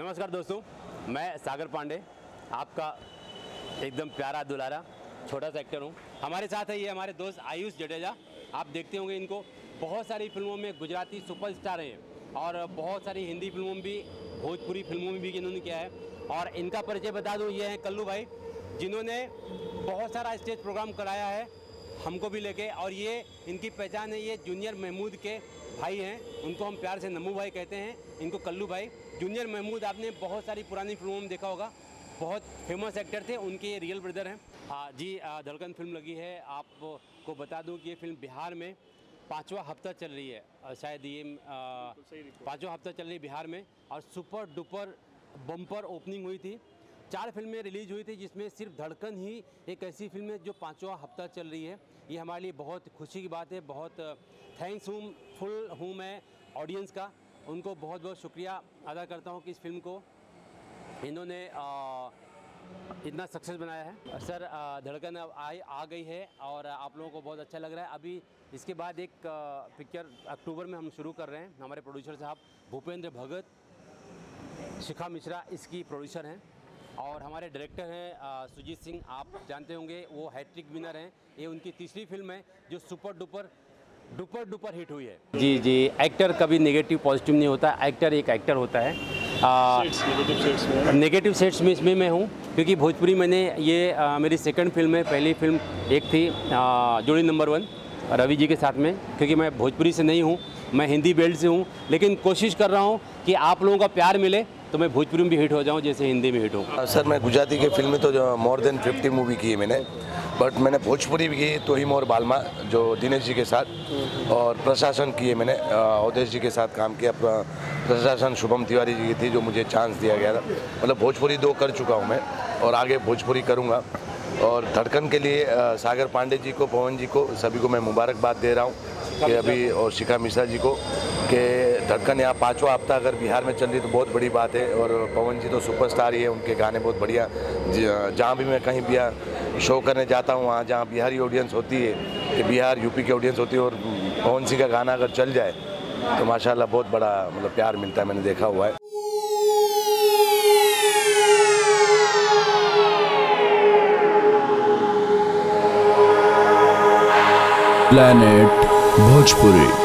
नमस्कार दोस्तों, मैं सागर पांडे, आपका एकदम प्यारा दुलारा छोटा सा एक्टर हूँ। हमारे साथ है ये हमारे दोस्त आयुष जडेजा। आप देखते होंगे इनको, बहुत सारी फिल्मों में गुजराती सुपरस्टार हैं और बहुत सारी हिंदी फिल्मों में भी, भोजपुरी फिल्मों में भी इन्होंने किया है। और इनका परिचय बता दूँ, ये हैं कल्लू भाई, जिन्होंने बहुत सारा स्टेज प्रोग्राम कराया है हमको भी लेके। और ये इनकी पहचान है, ये जूनियर महमूद के भाई हैं, उनको हम प्यार से नमू भाई कहते हैं, इनको कल्लू भाई। जूनियर महमूद आपने बहुत सारी पुरानी फिल्मों में देखा होगा, बहुत फेमस एक्टर थे, उनके ये रियल ब्रदर हैं। जी, धड़कन फिल्म लगी है। आपको बता दूं कि ये फिल्म बिहार में 5वां हफ्ता चल रही है, शायद ये 5वां हफ्ता चल रही है बिहार में, और सुपर डुपर बम्पर ओपनिंग हुई थी। 4 फिल्में रिलीज हुई थी, जिसमें सिर्फ धड़कन ही एक ऐसी फिल्म है जो 5वां हफ्ता चल रही है। ये हमारे लिए बहुत खुशी की बात है। बहुत थैंक्सफुल हूँ मैं ऑडियंस का, उनको बहुत बहुत शुक्रिया अदा करता हूँ कि इस फिल्म को इन्होंने इतना सक्सेस बनाया है। सर, धड़कन अब आ गई है और आप लोगों को बहुत अच्छा लग रहा है। अभी इसके बाद एक पिक्चर अक्टूबर में हम शुरू कर रहे हैं। हमारे प्रोड्यूसर साहब भूपेंद्र भगत, शिखा मिश्रा इसकी प्रोड्यूसर हैं, और हमारे डायरेक्टर हैं सुजीत सिंह, आप जानते होंगे, वो हैट्रिक विनर हैं। ये उनकी तीसरी फिल्म है जो सुपर डुपर हिट हुई है। जी, एक्टर कभी नेगेटिव पॉजिटिव नहीं होता, एक्टर एक एक्टर होता है। नेगेटिव सेट्स में इसमें मैं हूँ, क्योंकि भोजपुरी मैंने ये मेरी सेकंड फिल्म है। पहली फिल्म एक थी जोड़ी नंबर 1 रवि जी के साथ में, क्योंकि मैं भोजपुरी से नहीं हूँ, मैं हिंदी बेल्ट से हूँ, लेकिन कोशिश कर रहा हूँ कि आप लोगों का प्यार मिले तो मैं भोजपुरी में भी हिट हो जाऊँ जैसे हिंदी में हिट हूँ। सर, मैं गुजराती की फिल्में तो जो मोर देन 50 मूवी की है मैंने, बट मैंने भोजपुरी भी की तो ही मोर बालमा जो दिनेश जी के साथ, और प्रशासन की है मैंने अवधेश जी के साथ काम किया। प्रशासन शुभम तिवारी जी की थी जो मुझे चांस दिया गया था। मतलब भोजपुरी 2 कर चुका हूँ मैं और आगे भोजपुरी करूँगा। और धड़कन के लिए सागर पांडे जी को, पवन जी को, सभी को मैं मुबारकबाद दे रहा हूँ कि अभी, और शिखा मिश्रा जी को, कि धड़कन यहाँ 5वां हफ्ता अगर बिहार में चल रही तो बहुत बड़ी बात है। और पवन जी तो सुपरस्टार ही है, उनके गाने बहुत बढ़िया। जहाँ भी मैं कहीं भी शो करने जाता हूँ, वहाँ जहाँ बिहारी ऑडियंस होती है, कि बिहार यूपी की ऑडियंस होती है, और पवन सिंह का गाना अगर चल जाए तो माशाल्लाह बहुत बड़ा मतलब प्यार मिलता है, मैंने देखा हुआ है। प्लैनेट भोजपुरी।